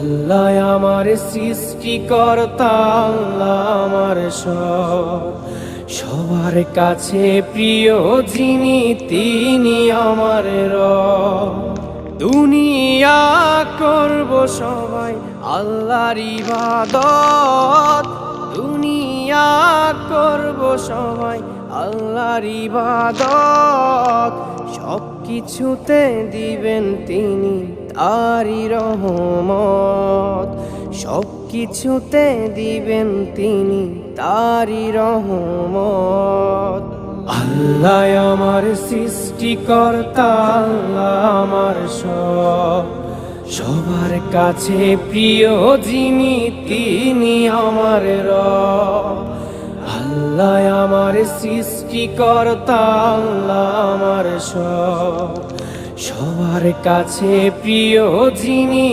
আল্লাহ আমার সৃষ্টিকর্তা, আল্লাহ আমার সব, সবার কাছে প্রিয় যিনি তিনি আমার রব। দুনিয়া করব সবাই আল্লাহর ইবাদত, দুনিয়া করব সবাই আল্লাহর ইবাদত, সব কিছুতে দিবেন তিনি তারি রহমত, সব কিছুতে দিবেন তিনি তারি রহমত। আল্লাহ আমার সৃষ্টিকর্তা, আল্লাহ আমার সব, সবার কাছে প্রিয় যিনি তিনি আমার রব। আল্লাহ আমার সৃষ্টিকর্তা, আল্লাহ আমার সব, সবার কাছে প্রিয় যিনি